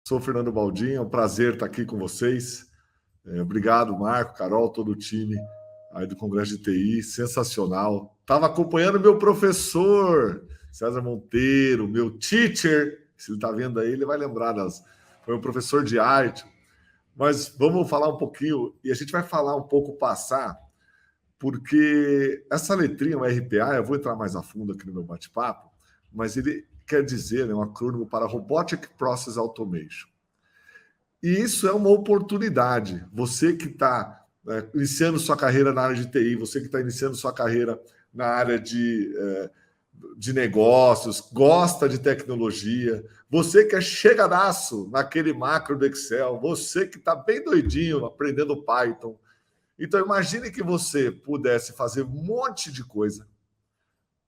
Sou o Fernando Baldin, é um prazer estar aqui com vocês. Obrigado, Marco, Carol, todo o time aí do Congresso de TI, sensacional. Estava acompanhando meu professor, César Monteiro, meu teacher, se ele está vendo aí, ele vai lembrar foi um professor de arte. Mas vamos falar um pouquinho, e a gente vai falar um pouco passar, porque essa letrinha, o RPA, eu vou entrar mais a fundo aqui no meu bate-papo, mas ele quer dizer, um acrônimo para Robotic Process Automation. E isso é uma oportunidade. Você que está iniciando sua carreira na área de TI, você que está iniciando sua carreira na área de negócios, gosta de tecnologia, você que é chegadaço naquele macro do Excel, você que está bem doidinho aprendendo Python. Então, imagine que você pudesse fazer um monte de coisa,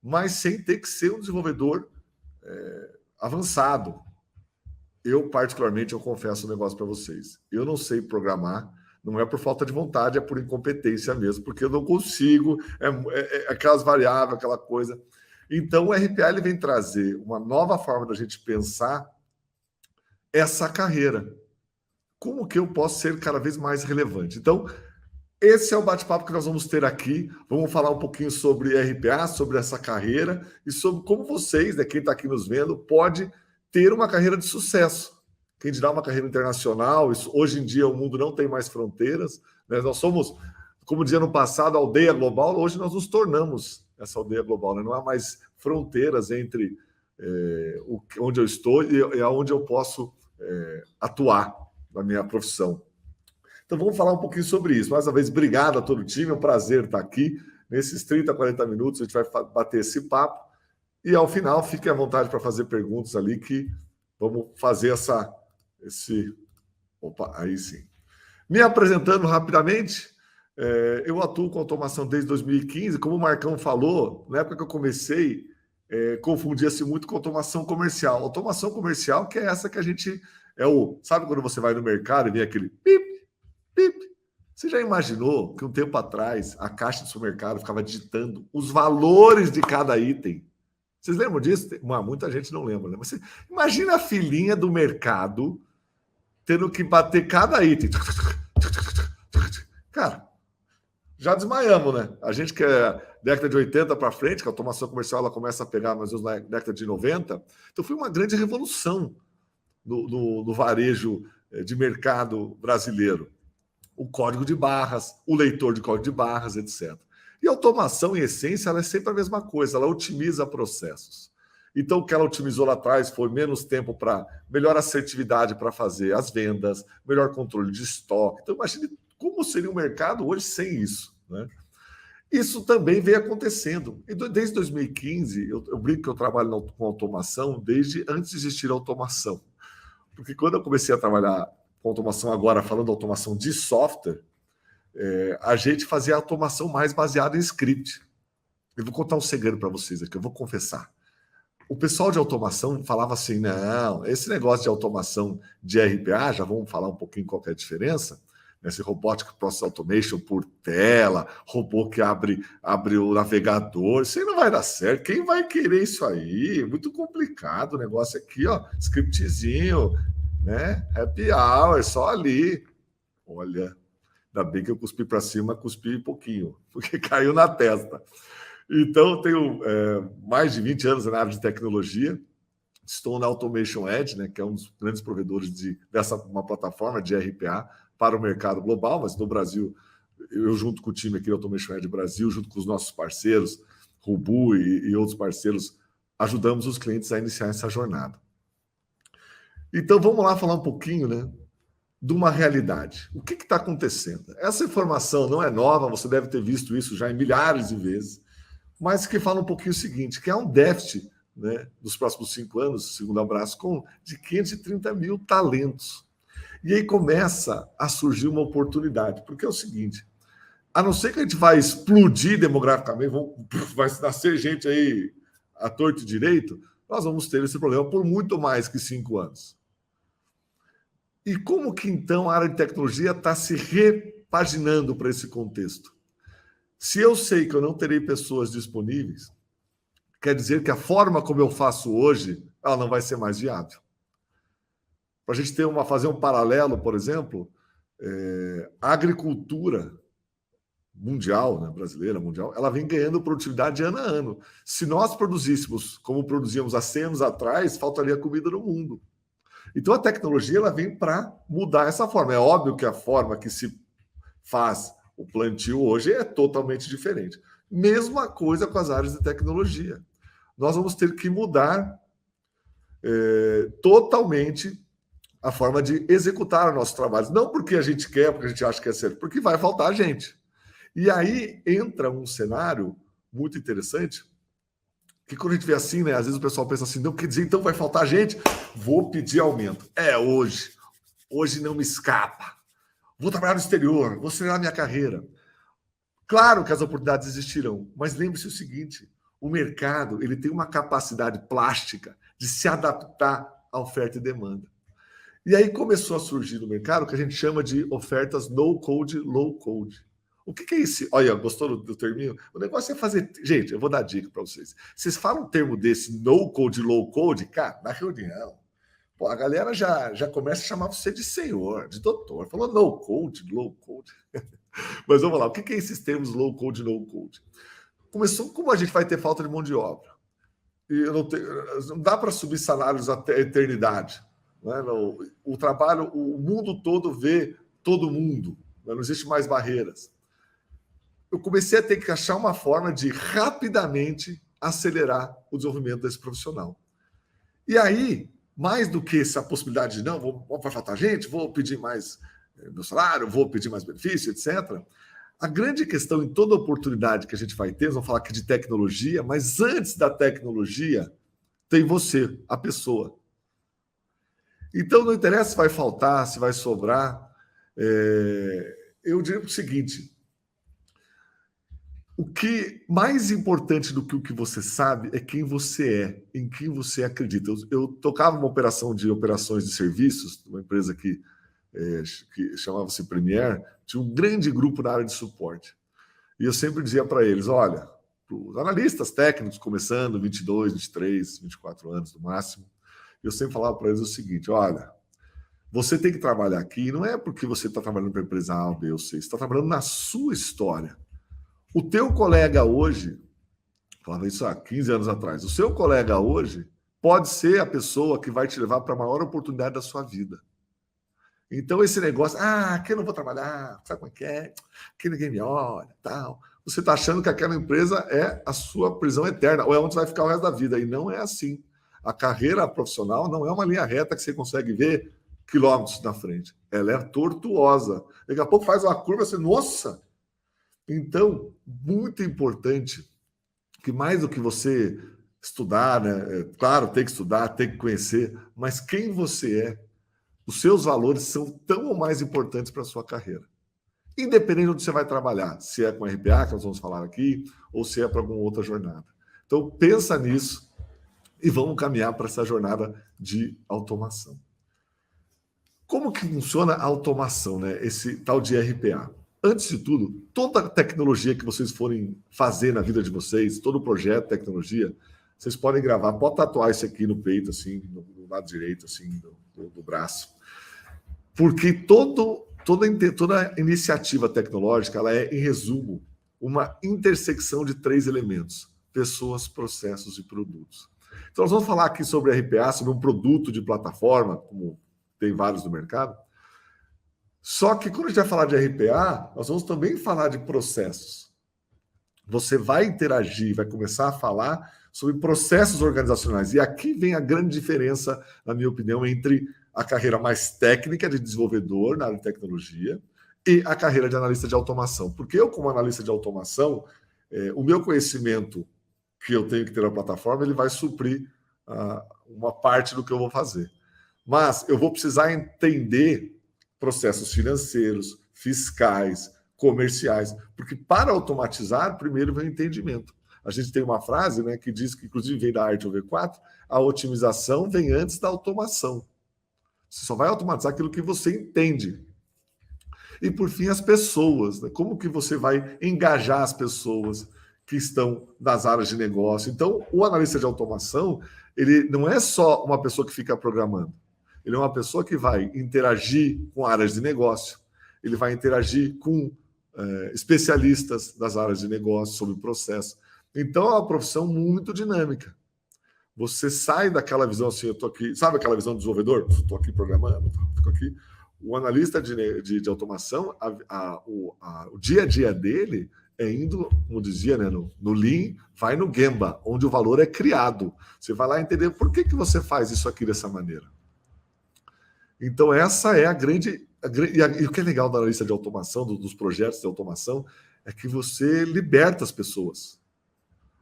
mas sem ter que ser um desenvolvedor avançado. Eu, particularmente, eu confesso um negócio para vocês. Eu não sei programar, não é por falta de vontade, é por incompetência mesmo, porque eu não consigo, aquelas variáveis, aquela coisa. Então, o RPA ele vem trazer uma nova forma da gente pensar essa carreira. Como que eu posso ser cada vez mais relevante? Então, esse é o bate-papo que nós vamos ter aqui. Vamos falar um pouquinho sobre RPA, sobre essa carreira e sobre como vocês, quem está aqui nos vendo, pode ter uma carreira de sucesso. Quem dirá uma carreira internacional? Hoje em dia o mundo não tem mais fronteiras. Né? Nós somos, como dizia no passado, a aldeia global. Hoje nós nos tornamos essa aldeia global. Né? Não há mais fronteiras entre onde eu estou e aonde eu posso atuar na minha profissão. Então vamos falar um pouquinho sobre isso. Mais uma vez, obrigado a todo o time, é um prazer estar aqui. Nesses 30, 40 minutos a gente vai bater esse papo e ao final fiquem à vontade para fazer perguntas ali que vamos fazer Opa, aí sim. Me apresentando rapidamente, eu atuo com automação desde 2015, como o Marcão falou, na época que eu comecei, confundia-se muito com automação comercial. Automação comercial que é essa que a gente... Sabe quando você vai no mercado e vem aquele pip, pip. Você já imaginou que um tempo atrás a caixa do supermercado ficava digitando os valores de cada item? Vocês lembram disso? Muita gente não lembra, né? Mas você imagina a filinha do mercado tendo que bater cada item. Cara, já desmaiamos, né? A gente que é década de 80 para frente, que a automação comercial ela começa a pegar mais ou menos na década de 90. Então foi uma grande revolução no varejo de mercado brasileiro. O código de barras, o leitor de código de barras, etc. E a automação, em essência, ela é sempre a mesma coisa, ela otimiza processos. Então, o que ela otimizou lá atrás foi menos tempo para melhor assertividade para fazer as vendas, melhor controle de estoque. Então, imagine como seria o mercado hoje sem isso. Né? Isso também vem acontecendo. E desde 2015, eu brinco que eu trabalho com automação desde antes de existir a automação. Porque quando eu comecei a trabalhar com automação agora, falando de automação de software, a gente fazia automação mais baseada em script. Eu vou contar um segredo para vocês aqui, eu vou confessar. O pessoal de automação falava assim, não, esse negócio de automação de RPA, já vamos falar um pouquinho qual que é a diferença, esse Robotic Process Automation por tela, robô que abre o navegador, isso aí não vai dar certo. Quem vai querer isso aí? Muito complicado o negócio aqui, ó, scriptzinho, né? Happy hour, só ali. Olha, ainda bem que eu cuspi para cima, cuspi pouquinho, porque caiu na testa. Então, eu tenho mais de 20 anos na área de tecnologia. Estou na Automation Edge, né, que é um dos grandes provedores uma plataforma de RPA para o mercado global, mas no Brasil, eu junto com o time aqui da Automation Edge Brasil, junto com os nossos parceiros, Rubu e outros parceiros, ajudamos os clientes a iniciar essa jornada. Então, vamos lá falar um pouquinho, né, de uma realidade. O que está acontecendo? Essa informação não é nova, você deve ter visto isso já em milhares de vezes, mas que fala um pouquinho o seguinte, que há um déficit, né, nos próximos 5 anos, segundo a Brascom, de 530 mil talentos. E aí começa a surgir uma oportunidade, porque é o seguinte, a não ser que a gente vai explodir demograficamente, vai nascer gente aí à torto e direito, nós vamos ter esse problema por muito mais que 5 anos. E como que, então, a área de tecnologia está se repaginando para esse contexto? Se eu sei que eu não terei pessoas disponíveis, quer dizer que a forma como eu faço hoje, ela não vai ser mais viável. Para a gente fazer um paralelo, por exemplo, a agricultura mundial, né, brasileira, mundial, ela vem ganhando produtividade ano a ano. Se nós produzíssemos como produzíamos há 100 anos atrás, faltaria comida no mundo. Então a tecnologia ela vem para mudar essa forma. É óbvio que a forma que se faz o plantio hoje é totalmente diferente. Mesma coisa com as áreas de tecnologia. Nós vamos ter que mudar totalmente a forma de executar os nossos trabalhos. Não porque a gente quer, porque a gente acha que é certo, porque vai faltar gente. E aí entra um cenário muito interessante, que quando a gente vê assim, né, às vezes o pessoal pensa assim, não quer dizer, então vai faltar gente, vou pedir aumento. Hoje não me escapa. Vou trabalhar no exterior, vou acelerar minha carreira. Claro que as oportunidades existirão, mas lembre-se o seguinte, o mercado ele tem uma capacidade plástica de se adaptar à oferta e demanda. E aí começou a surgir no mercado o que a gente chama de ofertas no-code, low-code. O que é isso? Olha, gostou do terminho? O negócio é fazer... Gente, eu vou dar dica para vocês. Vocês falam um termo desse, no-code, low-code, cara, na reunião, pô, a galera já começa a chamar você de senhor, de doutor. Falou no-code, low-code. Mas vamos lá, o que é esses termos low-code e no-code? Começou como a gente vai ter falta de mão de obra. E não dá para subir salários até a eternidade. Né? O trabalho, o mundo todo vê todo mundo. Não existe mais barreiras. Eu comecei a ter que achar uma forma de rapidamente acelerar o desenvolvimento desse profissional. E aí, mais do que essa possibilidade de não, vai faltar gente, vou pedir mais meu salário, vou pedir mais benefício, etc. A grande questão em toda oportunidade que a gente vai ter, nós vamos falar aqui de tecnologia, mas antes da tecnologia, tem você, a pessoa. Então, não interessa se vai faltar, se vai sobrar. Eu diria o seguinte, o que mais importante do que o que você sabe é quem você é, em quem você acredita. Eu tocava uma operação de operações de serviços, uma empresa que chamava-se Premier, tinha um grande grupo na área de suporte. E eu sempre dizia para eles, olha, para os analistas técnicos começando, 22, 23, 24 anos no máximo, eu sempre falava para eles o seguinte, olha, você tem que trabalhar aqui, não é porque você está trabalhando para a empresa A, B ou C, você está trabalhando na sua história. O teu colega hoje, falava isso há 15 anos atrás, o seu colega hoje pode ser a pessoa que vai te levar para a maior oportunidade da sua vida. Então, esse negócio, aqui eu não vou trabalhar, sabe como é que é? Aqui ninguém me olha, tal. Você está achando que aquela empresa é a sua prisão eterna, ou é onde você vai ficar o resto da vida. E não é assim. A carreira profissional não é uma linha reta que você consegue ver quilômetros na frente. Ela é tortuosa. Daqui a pouco faz uma curva, você, nossa! Então, muito importante que mais do que você estudar, né? Claro, tem que estudar, tem que conhecer, mas quem você é, os seus valores são tão ou mais importantes para a sua carreira. Independente de onde você vai trabalhar, se é com RPA, que nós vamos falar aqui, ou se é para alguma outra jornada. Então, pensa nisso e vamos caminhar para essa jornada de automação. Como que funciona a automação, né? Esse tal de RPA? Antes de tudo, toda tecnologia que vocês forem fazer na vida de vocês, todo projeto, tecnologia, vocês podem gravar, pode tatuar isso aqui no peito, assim, no lado direito, assim, do braço. Porque toda iniciativa tecnológica, ela é, em resumo, uma intersecção de 3 elementos: pessoas, processos e produtos. Então, nós vamos falar aqui sobre RPA, sobre um produto de plataforma, como tem vários no mercado. Só que quando a gente vai falar de RPA, nós vamos também falar de processos. Você vai interagir, vai começar a falar sobre processos organizacionais. E aqui vem a grande diferença, na minha opinião, entre a carreira mais técnica de desenvolvedor na área de tecnologia e a carreira de analista de automação. Porque eu, como analista de automação, o meu conhecimento que eu tenho que ter na plataforma, ele vai suprir uma parte do que eu vou fazer. Mas eu vou precisar entender processos financeiros, fiscais, comerciais, porque para automatizar, primeiro vem o entendimento. A gente tem uma frase, né, que diz que, inclusive, vem da arte OV4, a otimização vem antes da automação. Você só vai automatizar aquilo que você entende. E, por fim, as pessoas. Né? Como que você vai engajar as pessoas que estão nas áreas de negócio? Então, o analista de automação, ele não é só uma pessoa que fica programando. Ele é uma pessoa que vai interagir com áreas de negócio, ele vai interagir com especialistas das áreas de negócio sobre o processo. Então, é uma profissão muito dinâmica. Você sai daquela visão assim, eu estou aqui, sabe aquela visão do desenvolvedor? Estou aqui programando, fico aqui. O analista de automação, o dia a dia dele é indo, como dizia, né, no Lean, vai no Gemba, onde o valor é criado. Você vai lá entender por que você faz isso aqui dessa maneira. Então, essa é a grande... E o que é legal da analista de automação, dos projetos de automação, é que você liberta as pessoas.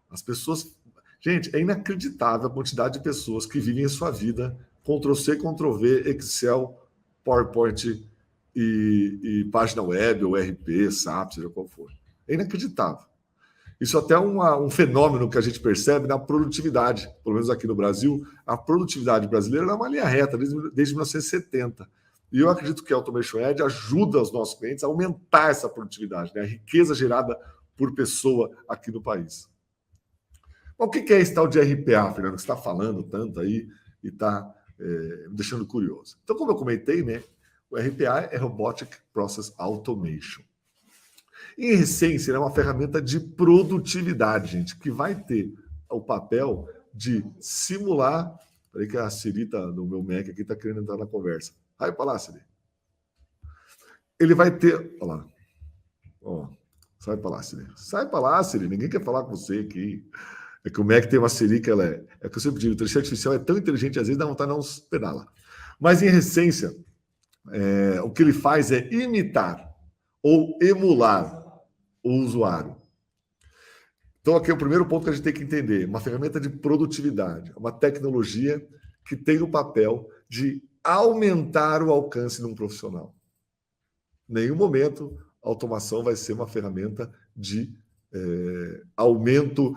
As pessoas... Gente, é inacreditável a quantidade de pessoas que vivem a sua vida Ctrl+C, Ctrl+V, Excel, PowerPoint e página web, ou RP, SAP, seja qual for. É inacreditável. Isso até é um fenômeno que a gente percebe na produtividade. Pelo menos aqui no Brasil, a produtividade brasileira é uma linha reta desde 1970. E eu acredito que a Automation Edge ajuda os nossos clientes a aumentar essa produtividade, né? A riqueza gerada por pessoa aqui no país. Mas o que é esse tal de RPA, Fernando, que você está falando tanto aí e está me deixando curioso? Então, como eu comentei, né, o RPA é Robotic Process Automation. Em essência, é uma ferramenta de produtividade, gente, que vai ter o papel de simular... Peraí que a Siri no meu Mac aqui está querendo entrar na conversa. Vai para lá, Siri. Ele vai ter... Olha lá. Ó, sai para lá, Siri. Sai para lá, Siri. Ninguém quer falar com você aqui. É que o Mac tem uma Siri que ela é... É que eu sempre digo, a inteligência artificial é tão inteligente, às vezes dá vontade de não pedala. Mas, em essência, o que ele faz é imitar ou emular o usuário. Então, aqui é o primeiro ponto que a gente tem que entender. Uma ferramenta de produtividade, uma tecnologia que tem o papel de aumentar o alcance de um profissional. Em nenhum momento a automação vai ser uma ferramenta de aumento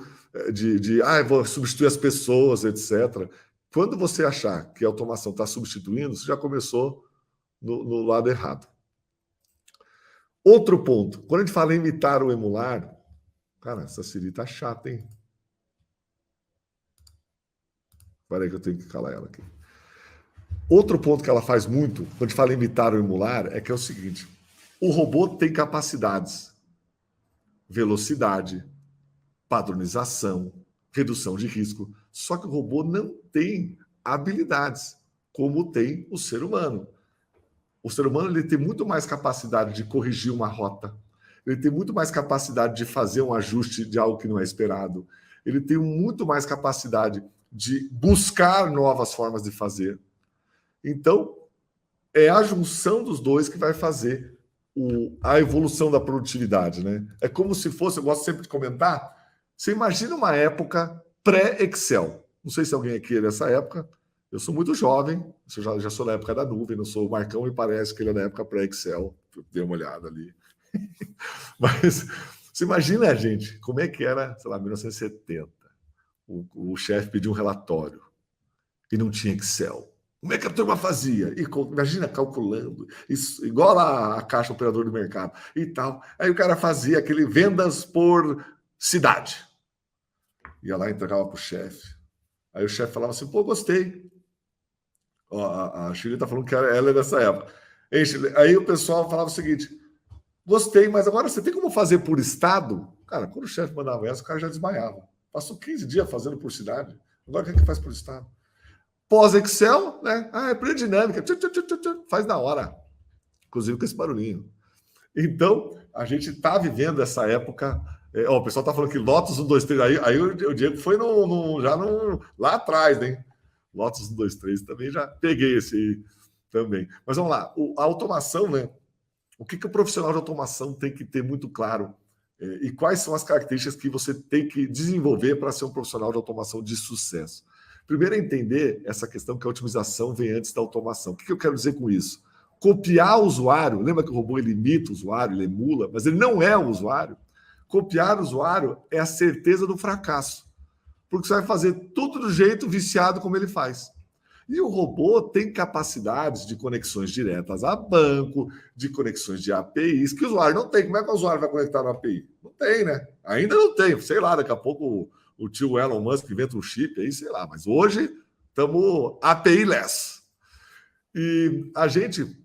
vou substituir as pessoas, etc. Quando você achar que a automação está substituindo, você já começou no lado errado. Outro ponto, quando a gente fala em imitar ou emular, cara, essa Siri tá chata, hein? Espera aí que eu tenho que calar ela aqui. Outro ponto que ela faz muito, quando a gente fala em imitar ou emular, é que é o seguinte: o robô tem capacidades, velocidade, padronização, redução de risco, só que o robô não tem habilidades, como tem o ser humano. O ser humano ele tem muito mais capacidade de corrigir uma rota, ele tem muito mais capacidade de fazer um ajuste de algo que não é esperado, ele tem muito mais capacidade de buscar novas formas de fazer. Então, é a junção dos dois que vai fazer a evolução da produtividade, né? É como se fosse, eu gosto sempre de comentar, você imagina uma época pré-Excel. Não sei se alguém aqui é dessa época, eu sou muito jovem, eu já sou da época da nuvem, não sou o Marcão, e parece que ele é da época pré-Excel, dei uma olhada ali. Mas você imagina, gente, como é que era, sei lá, 1970, o chefe pediu um relatório e não tinha Excel. Como é que a turma fazia? Imagina calculando, isso, igual a caixa operador do mercado e tal. Aí o cara fazia aquele vendas por cidade. Ia lá e entregava para o chefe. Aí o chefe falava assim, pô, gostei. Ó, a Shirley está falando que ela é dessa época. Aí o pessoal falava o seguinte, gostei, mas agora você tem como fazer por estado? Cara, quando o chefe mandava essa, o cara já desmaiava. Passou 15 dias fazendo por cidade. Agora o que faz por estado? Pós-Excel, né? É predinâmica. Faz na hora. Inclusive com esse barulhinho. Então, a gente está vivendo essa época. O pessoal está falando que Lotus 1, 2, 3. Aí o Diego foi lá atrás, né? Lotus 1, 2, 3 também já peguei esse aí também. Mas vamos lá. A automação, né? O que o profissional de automação tem que ter muito claro? E quais são as características que você tem que desenvolver para ser um profissional de automação de sucesso? Primeiro é entender essa questão que a otimização vem antes da automação. O que eu quero dizer com isso? Copiar o usuário, lembra que o robô ele imita o usuário, ele emula, mas ele não é o usuário. Copiar o usuário é a certeza do fracasso, porque você vai fazer tudo do jeito viciado como ele faz. E o robô tem capacidades de conexões diretas a banco, de conexões de APIs, que o usuário não tem. Como é que o usuário vai conectar no API? Não tem, né? Ainda não tem. Sei lá, daqui a pouco o tio Elon Musk inventa um chip aí, sei lá. Mas hoje estamos API-less. E a gente,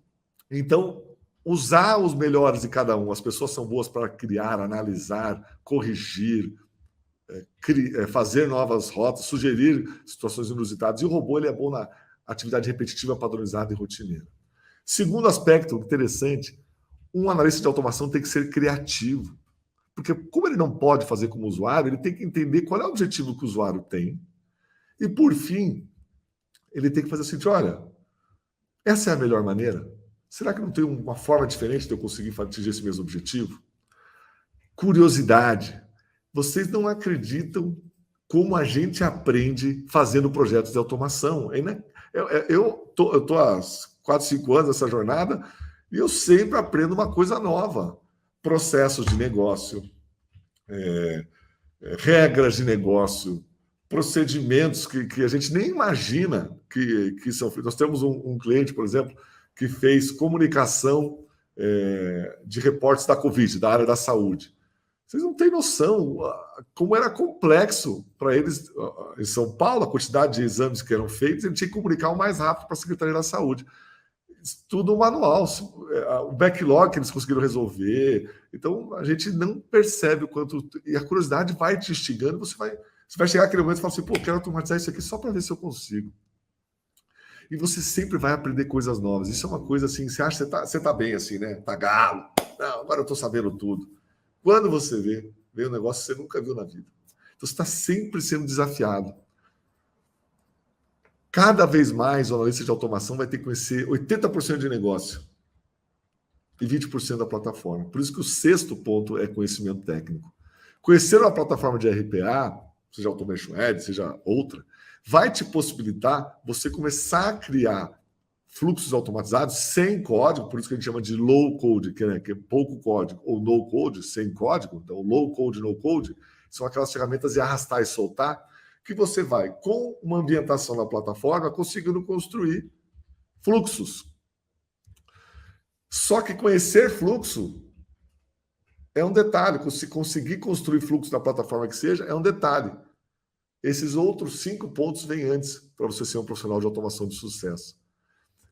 então, usar os melhores de cada um. As pessoas são boas para criar, analisar, corrigir, fazer novas rotas, sugerir situações inusitadas. E o robô ele é bom na atividade repetitiva, padronizada e rotineira. Segundo aspecto interessante, um analista de automação tem que ser criativo. Porque como ele não pode fazer como usuário, ele tem que entender qual é o objetivo que o usuário tem. E, por fim, ele tem que fazer o seguinte, olha, essa é a melhor maneira? Será que não tem uma forma diferente de eu conseguir atingir esse mesmo objetivo? Curiosidade. Vocês não acreditam como a gente aprende fazendo projetos de automação. Eu tô há 4, 5 anos nessa jornada e eu sempre aprendo uma coisa nova. Processos de negócio, regras de negócio, procedimentos que a gente nem imagina que são feitos. Nós temos um cliente, por exemplo, que fez comunicação de reportes da Covid, da área da saúde. Vocês não têm noção como era complexo para eles, em São Paulo, a quantidade de exames que eram feitos, ele tinha que comunicar o mais rápido para a Secretaria da Saúde. Tudo manual, o backlog que eles conseguiram resolver. Então, a gente não percebe o quanto... E a curiosidade vai te instigando, você vai chegar aquele momento e falar assim, pô, quero automatizar isso aqui só para ver se eu consigo. E você sempre vai aprender coisas novas. Isso é uma coisa assim, você acha que você tá bem assim, né? Tá galo. Não, agora eu tô sabendo tudo. Quando você vê um negócio que você nunca viu na vida. Então, você está sempre sendo desafiado. Cada vez mais o analista de automação vai ter que conhecer 80% de negócio e 20% da plataforma. Por isso que o 6º ponto é conhecimento técnico. Conhecer uma plataforma de RPA, seja Automation Edge, seja outra, vai te possibilitar você começar a criar fluxos automatizados sem código, por isso que a gente chama de low code, que é pouco código, ou no code, sem código. Então, low code, no code, são aquelas ferramentas de arrastar e soltar, que você vai, com uma ambientação na plataforma, conseguindo construir fluxos. Só que conhecer fluxo é um detalhe. Se conseguir construir fluxo na plataforma que seja, é um detalhe. Esses outros 5 pontos vêm antes para você ser um profissional de automação de sucesso.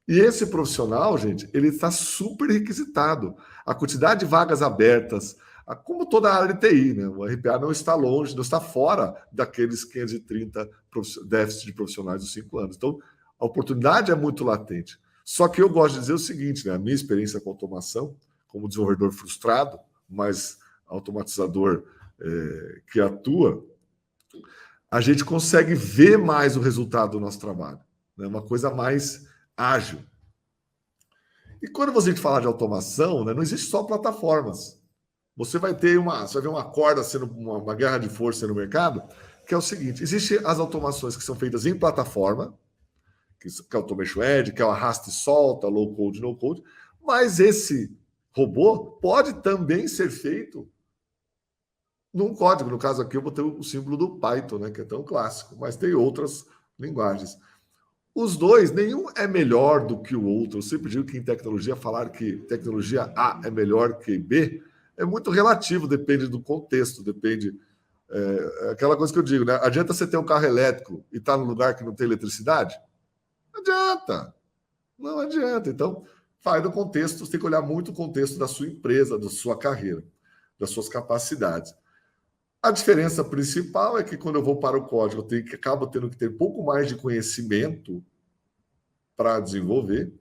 E esse profissional, gente, ele está super requisitado. A quantidade de vagas abertas, como toda a área de TI, né? O RPA não está longe, não está fora daqueles 530 déficits de profissionais dos 5 anos. Então, a oportunidade é muito latente. Só que eu gosto de dizer o seguinte, né? A minha experiência com automação, como desenvolvedor frustrado, mas automatizador que atua, a gente consegue ver mais o resultado do nosso trabalho. É uma coisa mais ágil. E quando você fala de automação, né, não existe só plataformas. Você vai ver uma corda sendo uma guerra de força no mercado, que é o seguinte: existem as automações que são feitas em plataforma, que é o Automation Edge, que é o arrasta e solta, low code, no code, mas esse robô pode também ser feito num código. No caso aqui, eu botei o símbolo do Python, né, que é tão clássico, mas tem outras linguagens. Os dois, nenhum é melhor do que o outro. Eu sempre digo que em tecnologia, falar que tecnologia A é melhor que B é muito relativo, depende do contexto, depende... aquela coisa que eu digo, né? Adianta você ter um carro elétrico e estar num lugar que não tem eletricidade? Não adianta. Não adianta. Então, vai no contexto, você tem que olhar muito o contexto da sua empresa, da sua carreira, das suas capacidades. A diferença principal é que quando eu vou para o código, acabo tendo que ter pouco mais de conhecimento para desenvolver.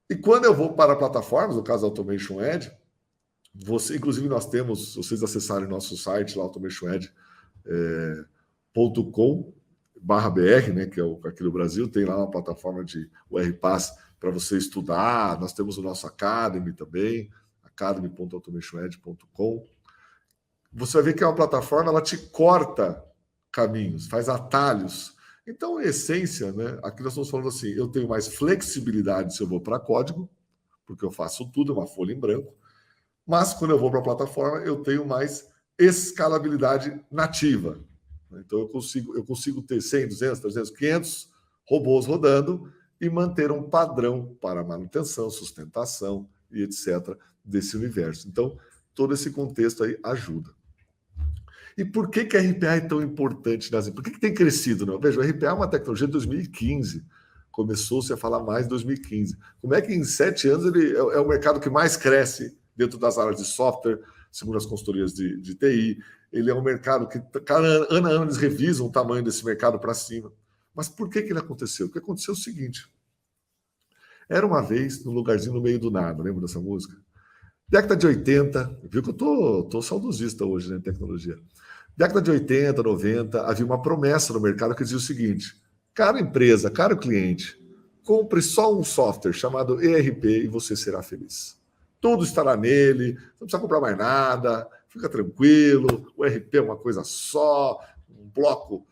E quando eu vou para plataformas, no caso Automation Edge, inclusive nós temos, se vocês acessarem nosso site lá, automationedge.com/br, né, que é aqui no Brasil, tem lá uma plataforma de URPass para você estudar. Nós temos o nosso Academy também, academy.automationedge.com. Você vai ver que é uma plataforma, ela te corta caminhos, faz atalhos. Então, em essência, né, aqui nós estamos falando assim, eu tenho mais flexibilidade se eu vou para código, porque eu faço tudo, é uma folha em branco, mas quando eu vou para a plataforma, eu tenho mais escalabilidade nativa. Então, eu consigo ter 100, 200, 300, 500 robôs rodando e manter um padrão para manutenção, sustentação e etc. desse universo. Então, todo esse contexto aí ajuda. E por que a RPA é tão importante nas empresas? Por que tem crescido? Não? Veja, o RPA é uma tecnologia de 2015. começou-se a falar mais em 2015. Como é que em 7 anos ele é o mercado que mais cresce dentro das áreas de software, segundo as consultorias de TI? Ele é um mercado que, ano a ano, eles revisam o tamanho desse mercado para cima. Mas por que ele aconteceu? Porque aconteceu o seguinte. Era uma vez, num lugarzinho no meio do nada, lembra dessa música? Década de 80, viu que eu tô saudosista hoje, né, tecnologia. Década de 80, 90, havia uma promessa no mercado que dizia o seguinte: cara empresa, caro cliente, compre só um software chamado ERP e você será feliz. Tudo estará nele, não precisa comprar mais nada, fica tranquilo, o ERP é uma coisa só, um bloco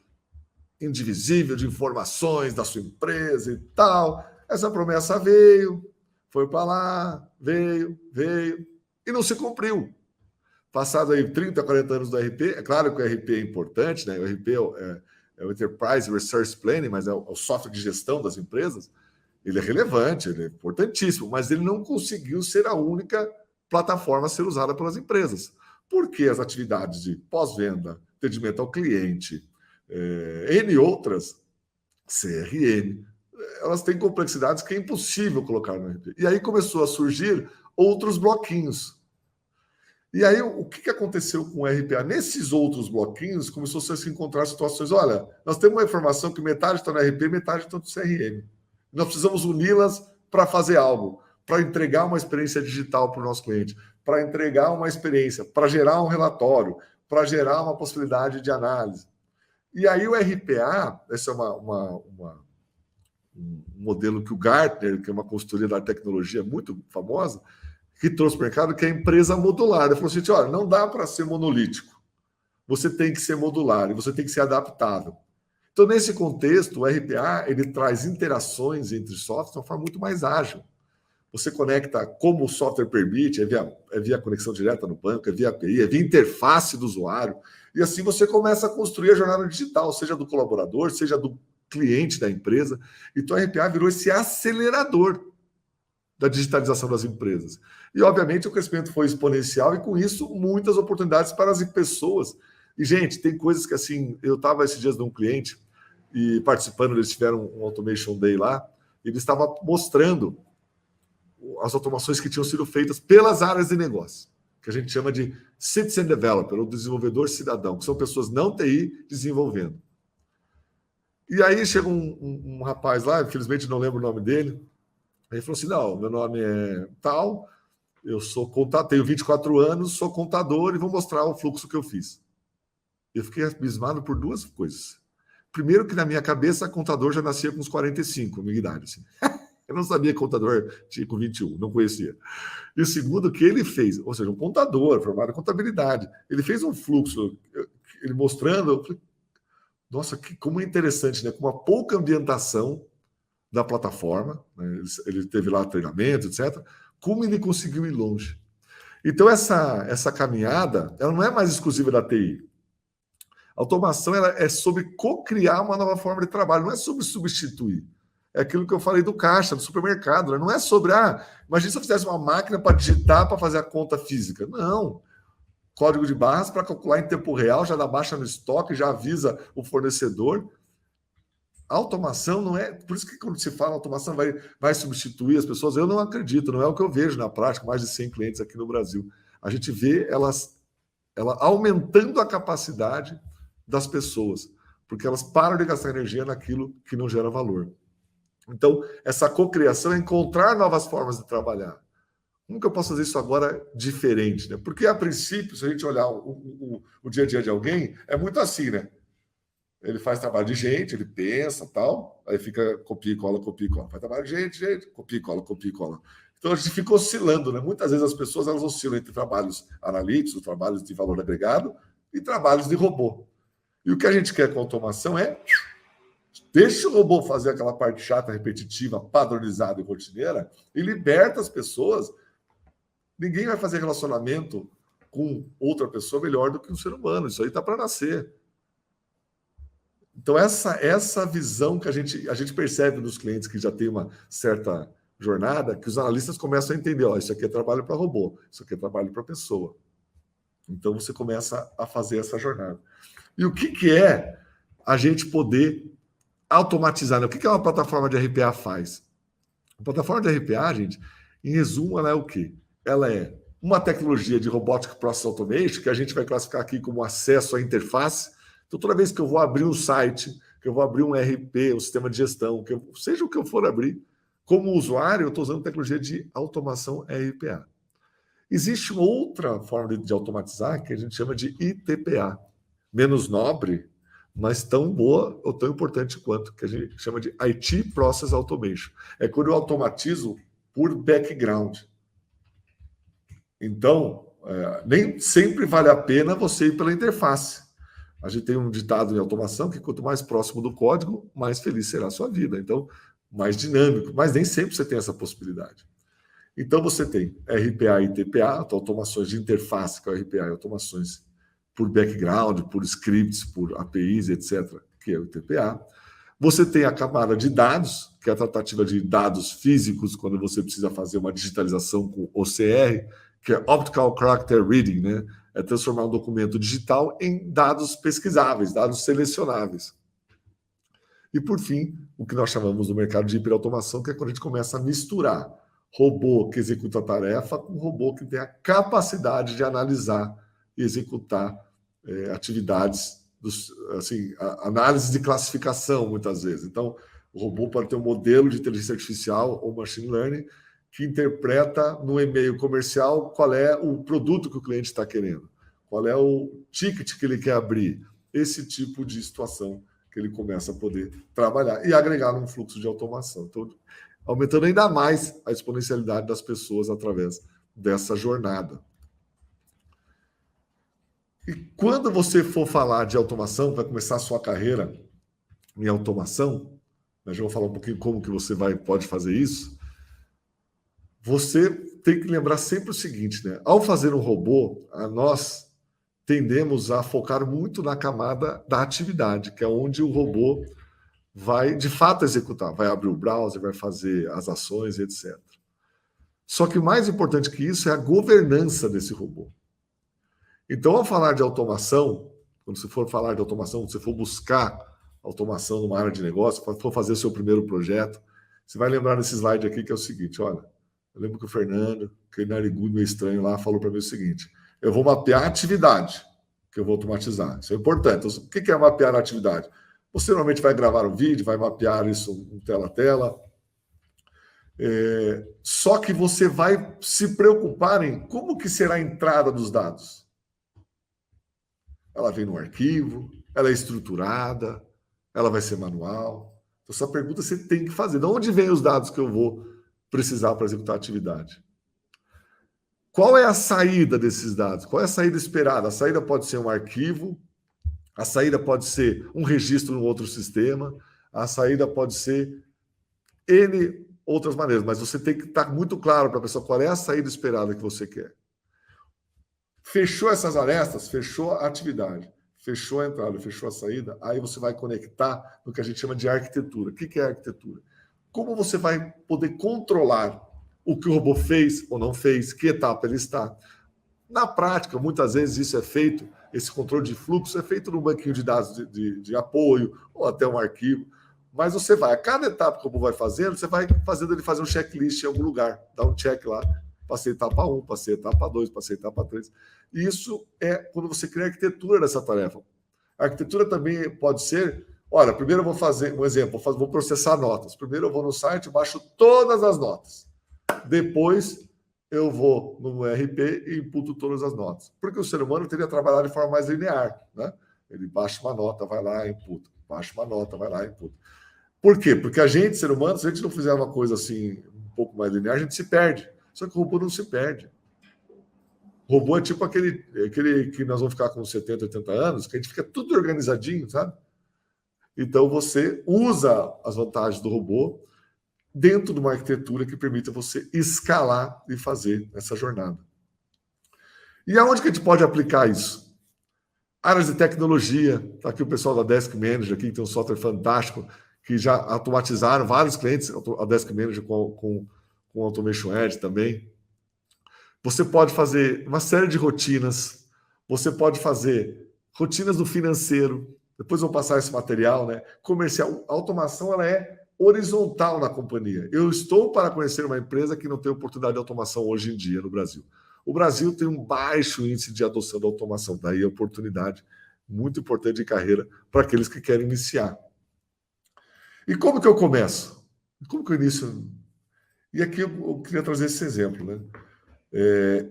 indivisível de informações da sua empresa e tal. Essa promessa veio, foi para lá, veio, e não se cumpriu. Passado aí 30, 40 anos do ERP, é claro que o ERP é importante, né? O ERP é o Enterprise Resource Planning, mas é o software de gestão das empresas. Ele é relevante, ele é importantíssimo, mas ele não conseguiu ser a única plataforma a ser usada pelas empresas. Porque as atividades de pós-venda, atendimento ao cliente, N outras, CRM, elas têm complexidades que é impossível colocar no ERP. E aí começou a surgir outros bloquinhos. E aí, o que aconteceu com o RPA? Nesses outros bloquinhos, começou a se encontrar situações. Olha, nós temos uma informação que metade está no RP, metade está no CRM. Nós precisamos uni-las para fazer algo, para entregar uma experiência digital para o nosso cliente, para entregar uma experiência, para gerar um relatório, para gerar uma possibilidade de análise. E aí o RPA, esse é um modelo que o Gartner, que é uma consultoria da tecnologia muito famosa, que trouxe para o mercado, que é a empresa modular. Ele falou assim, olha, não dá para ser monolítico. Você tem que ser modular e você tem que ser adaptável. Então, nesse contexto, o RPA ele traz interações entre softwares de uma forma muito mais ágil. Você conecta como o software permite, é via conexão direta no banco, é via API, é via interface do usuário. E assim você começa a construir a jornada digital, seja do colaborador, seja do cliente da empresa. Então, o RPA virou esse acelerador da digitalização das empresas. E, obviamente, o crescimento foi exponencial e, com isso, muitas oportunidades para as pessoas. E, gente, tem coisas que, assim, eu estava esses dias de um cliente e participando, eles tiveram um Automation Day lá, e ele estava mostrando as automações que tinham sido feitas pelas áreas de negócio, que a gente chama de Citizen Developer, ou desenvolvedor cidadão, que são pessoas não TI desenvolvendo. E aí chega um rapaz lá, infelizmente não lembro o nome dele, ele falou assim, não, meu nome é tal, eu sou contador, tenho 24 anos, sou contador e vou mostrar o fluxo que eu fiz. Eu fiquei abismado por duas coisas. Primeiro que na minha cabeça, contador já nascia com uns 45, minha idade. Assim. Eu não sabia que contador tinha com 21, não conhecia. E o segundo que ele fez, ou seja, um contador formado em contabilidade, ele fez um fluxo, ele mostrando, eu falei, nossa, como é interessante, né? Com uma pouca ambientação da plataforma, né? Ele teve lá treinamento, etc. Como ele conseguiu ir longe? Então, essa caminhada, ela não é mais exclusiva da TI. A automação ela é sobre co-criar uma nova forma de trabalho, não é sobre substituir. É aquilo que eu falei do caixa, do supermercado. Né? Não é sobre, imagina se eu fizesse uma máquina para digitar, para fazer a conta física. Não. Código de barras para calcular em tempo real, já dá baixa no estoque, já avisa o fornecedor. A automação não é... Por isso que quando se fala automação vai substituir as pessoas, eu não acredito, não é o que eu vejo na prática, mais de 100 clientes aqui no Brasil. A gente vê ela aumentando a capacidade das pessoas, porque elas param de gastar energia naquilo que não gera valor. Então, essa cocriação é encontrar novas formas de trabalhar. Como que eu posso fazer isso agora diferente? Né? Porque, a princípio, se a gente olhar o dia a dia de alguém, é muito assim, né? Ele faz trabalho de gente, ele pensa, tal, aí fica copia e cola, copia e cola. Faz trabalho de gente, copia e cola, copia e cola. Então, a gente fica oscilando, né? Muitas vezes as pessoas elas oscilam entre trabalhos analíticos, trabalhos de valor agregado e trabalhos de robô. E o que a gente quer com a automação é deixa o robô fazer aquela parte chata, repetitiva, padronizada e rotineira e liberta as pessoas. Ninguém vai fazer relacionamento com outra pessoa melhor do que um ser humano. Isso aí está para nascer. Então, essa visão que a gente percebe nos clientes que já tem uma certa jornada, que os analistas começam a entender, isso aqui é trabalho para robô, isso aqui é trabalho para pessoa. Então, você começa a fazer essa jornada. E o que é a gente poder automatizar, né? O que uma plataforma de RPA faz? A plataforma de RPA, gente, em resumo, ela é o quê? Ela é uma tecnologia de Robotic Process Automation, que a gente vai classificar aqui como acesso à interface. Então, toda vez que eu vou abrir um site, que eu vou abrir um RP, um sistema de gestão, seja o que eu for abrir, como usuário, eu estou usando tecnologia de automação RPA. Existe uma outra forma de automatizar, que a gente chama de ITPA. Menos nobre, mas tão boa ou tão importante quanto, que a gente chama de IT Process Automation. É quando eu automatizo por background. Então, nem sempre vale a pena você ir pela interface. A gente tem um ditado em automação que quanto mais próximo do código, mais feliz será a sua vida. Então, mais dinâmico, mas nem sempre você tem essa possibilidade. Então, você tem RPA e TPA, automações de interface, que é o RPA, e automações por background, por scripts, por APIs, etc., que é o TPA. Você tem a camada de dados, que é a tratativa de dados físicos, quando você precisa fazer uma digitalização com OCR, que é Optical Character Reading, né? É transformar um documento digital em dados pesquisáveis, dados selecionáveis. E, por fim, o que nós chamamos no mercado de hiperautomação, que é quando a gente começa a misturar robô que executa a tarefa com robô que tem a capacidade de analisar e executar atividades, análise de classificação, muitas vezes. Então, o robô pode ter um modelo de inteligência artificial ou machine learning que interpreta no e-mail comercial qual é o produto que o cliente está querendo, qual é o ticket que ele quer abrir, esse tipo de situação que ele começa a poder trabalhar e agregar num fluxo de automação. Então, aumentando ainda mais a exponencialidade das pessoas através dessa jornada. E quando você for falar de automação, vai começar a sua carreira em automação, eu já vou falar um pouquinho como que você pode fazer isso, você tem que lembrar sempre o seguinte, né? Ao fazer um robô, nós tendemos a focar muito na camada da atividade, que é onde o robô vai, de fato, executar. Vai abrir o browser, vai fazer as ações, etc. Só que o mais importante que isso é a governança desse robô. Então, ao falar de automação, quando você for falar de automação, quando você for buscar automação numa área de negócio, quando for fazer o seu primeiro projeto, você vai lembrar nesse slide aqui que é o seguinte, olha, eu lembro que o Fernando, aquele narigudo meio estranho lá, falou para mim o seguinte, eu vou mapear a atividade que eu vou automatizar. Isso é importante. Então, o que é mapear a atividade? Você normalmente vai gravar um vídeo, vai mapear isso em tela a tela. Só que você vai se preocupar em como que será a entrada dos dados. Ela vem no arquivo, ela é estruturada, ela vai ser manual. Então, essa pergunta você tem que fazer. De onde vêm os dados que eu vou precisar para executar a atividade? Qual é a saída desses dados? Qual é a saída esperada? A saída pode ser um arquivo, a saída pode ser um registro em outro sistema, a saída pode ser N outras maneiras, mas você tem que estar muito claro para a pessoa qual é a saída esperada que você quer. Fechou essas arestas, fechou a atividade, fechou a entrada, fechou a saída, aí você vai conectar no que a gente chama de arquitetura. O que é arquitetura? Como você vai poder controlar o que o robô fez ou não fez, que etapa ele está. Na prática, muitas vezes isso é feito, esse controle de fluxo é feito num banquinho de dados de apoio ou até um arquivo, mas você vai, a cada etapa que o robô vai fazendo, você vai fazendo ele fazer um checklist em algum lugar, dá um check lá, passei etapa 1, passei etapa 2, passei etapa 3. E isso é quando você cria a arquitetura dessa tarefa. A arquitetura também pode ser, olha, primeiro eu vou fazer um exemplo, vou processar notas. Primeiro eu vou no site, baixo todas as notas. Depois eu vou no RP e imputo todas as notas. Porque o ser humano teria trabalhado de forma mais linear, né? Ele baixa uma nota, vai lá, imputa. Baixa uma nota, vai lá, imputa. Por quê? Porque a gente, ser humano, se a gente não fizer uma coisa assim, um pouco mais linear, a gente se perde. Só que o robô não se perde. O robô é tipo aquele que nós vamos ficar com 70, 80 anos, que a gente fica tudo organizadinho, sabe? Então você usa as vantagens do robô dentro de uma arquitetura que permita você escalar e fazer essa jornada. E aonde que a gente pode aplicar isso? Áreas de tecnologia, está aqui o pessoal da Desk Manager, aqui, que tem um software fantástico, que já automatizaram vários clientes, a Desk Manager com Automation Edge também. Você pode fazer uma série de rotinas, você pode fazer rotinas do financeiro, Depois eu vou passar esse material, né? Comercial, a automação ela é horizontal na companhia. Eu estou para conhecer uma empresa que não tem oportunidade de automação hoje em dia no Brasil. O Brasil tem um baixo índice de adoção da automação, daí a oportunidade muito importante de carreira para aqueles que querem iniciar. E como que eu começo? Como que eu inicio? E aqui eu queria trazer esse exemplo, né?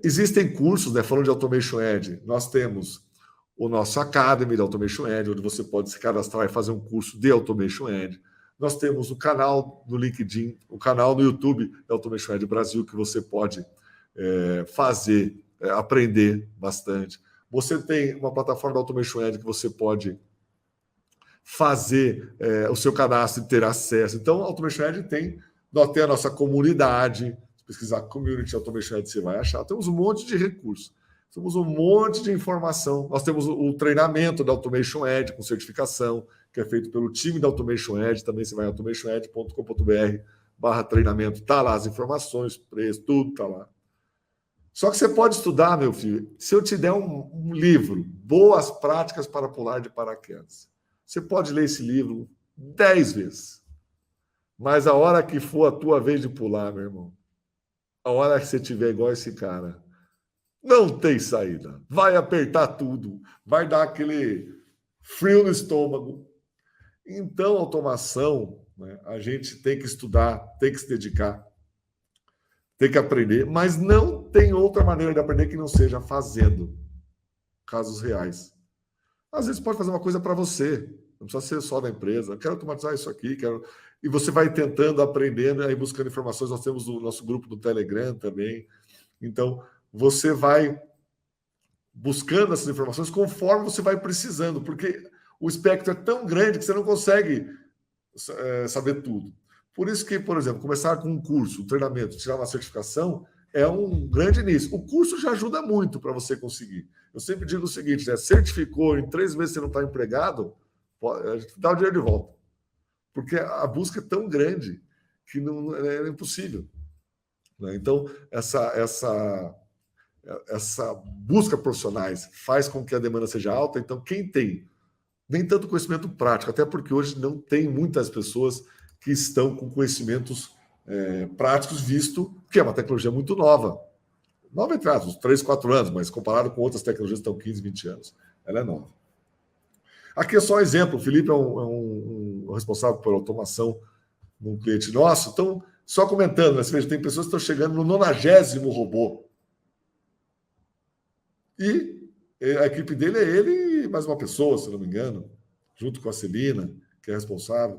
Existem cursos, né? Falando de Automation Edge, nós temos o nosso Academy de Automation Edge, onde você pode se cadastrar e fazer um curso de Automation Edge. Nós temos o canal no LinkedIn, o canal no YouTube da Automation Edge Brasil, que você pode aprender bastante. Você tem uma plataforma da Automation Edge que você pode fazer o seu cadastro e ter acesso. Então, a Automation Edge nós temos a nossa comunidade. Se pesquisar Community Automation Edge, você vai achar. Temos um monte de recursos. Temos um monte de informação. Nós temos o treinamento da Automation Edge com certificação, que é feito pelo time da Automation Edge. Também você vai em automationedge.com.br/treinamento. Está lá as informações, preço, tudo está lá. Só que você pode estudar, meu filho, se eu te der um livro, Boas Práticas para Pular de Paraquedas. Você pode ler esse livro 10 vezes. Mas a hora que for a tua vez de pular, meu irmão, a hora que você tiver igual esse cara, não tem saída. Vai apertar tudo. Vai dar aquele frio no estômago. Então, automação, né, a gente tem que estudar, tem que se dedicar, tem que aprender, mas não tem outra maneira de aprender que não seja fazendo casos reais. Às vezes pode fazer uma coisa para você, não precisa ser só da empresa. Eu quero automatizar isso aqui, e você vai tentando, aprendendo, aí buscando informações. Nós temos o nosso grupo do Telegram também. Então, você vai buscando essas informações conforme você vai precisando, porque o espectro é tão grande que você não consegue saber tudo. Por isso que, por exemplo, começar com um curso, um treinamento, tirar uma certificação, é um grande início. O curso já ajuda muito para você conseguir. Eu sempre digo o seguinte, né? Certificou, em 3 meses você não está empregado, dá o dinheiro de volta. Porque a busca é tão grande que não é impossível. Né? Então, essa busca profissionais faz com que a demanda seja alta. Então, quem tem nem tanto conhecimento prático, até porque hoje não tem muitas pessoas que estão com conhecimentos práticos, visto que é uma tecnologia muito nova. Nova entre aspas, 3, 4 anos, mas comparado com outras tecnologias que estão 15, 20 anos, ela é nova. Aqui é só um exemplo. O Felipe é um responsável por automação num cliente nosso. Então, só comentando, né? Você veja, tem pessoas que estão chegando no 90º robô. E a equipe dele é ele e mais uma pessoa, se não me engano, junto com a Celina, que é responsável.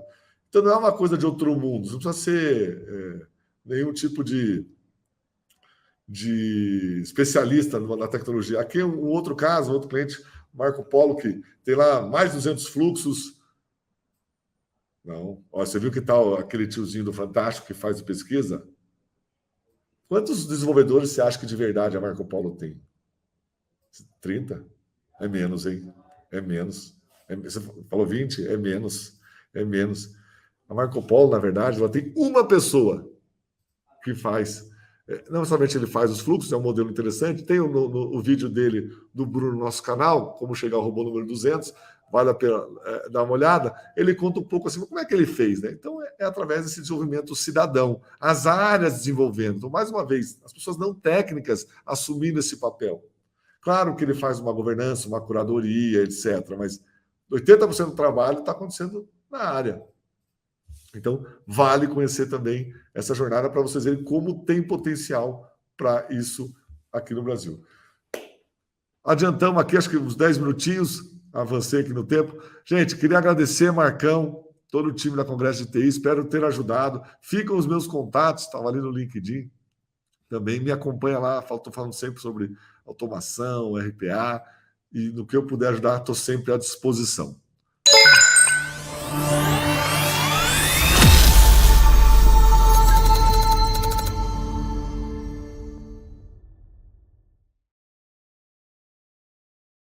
Então, não é uma coisa de outro mundo. Não precisa ser nenhum tipo de especialista na tecnologia. Aqui um outro caso, um outro cliente, Marco Polo, que tem lá mais de 200 fluxos. Não. Ó, você viu que tal aquele tiozinho do Fantástico que faz pesquisa? Quantos desenvolvedores você acha que de verdade a Marco Polo tem? 30? É menos, hein? É menos. Você falou 20? É menos. É menos. A Marco Polo, na verdade, ela tem uma pessoa que faz. Não somente ele faz os fluxos, é um modelo interessante. Tem o vídeo dele, do Bruno, no nosso canal, como chegar ao robô número 200. Vale a pena dar uma olhada. Ele conta um pouco assim, como é que ele fez, né? Então, é através desse desenvolvimento cidadão. As áreas desenvolvendo. Então, mais uma vez, as pessoas não técnicas assumindo esse papel. Claro que ele faz uma governança, uma curadoria, etc. Mas 80% do trabalho está acontecendo na área. Então, vale conhecer também essa jornada para vocês verem como tem potencial para isso aqui no Brasil. Adiantamos aqui, acho que uns 10 minutinhos, avancei aqui no tempo. Gente, queria agradecer, Marcão, todo o time da Congresso de TI, espero ter ajudado. Ficam os meus contatos, estava ali no LinkedIn. Também me acompanha lá, estou falando sempre sobre automação, RPA, e no que eu puder ajudar, estou sempre à disposição.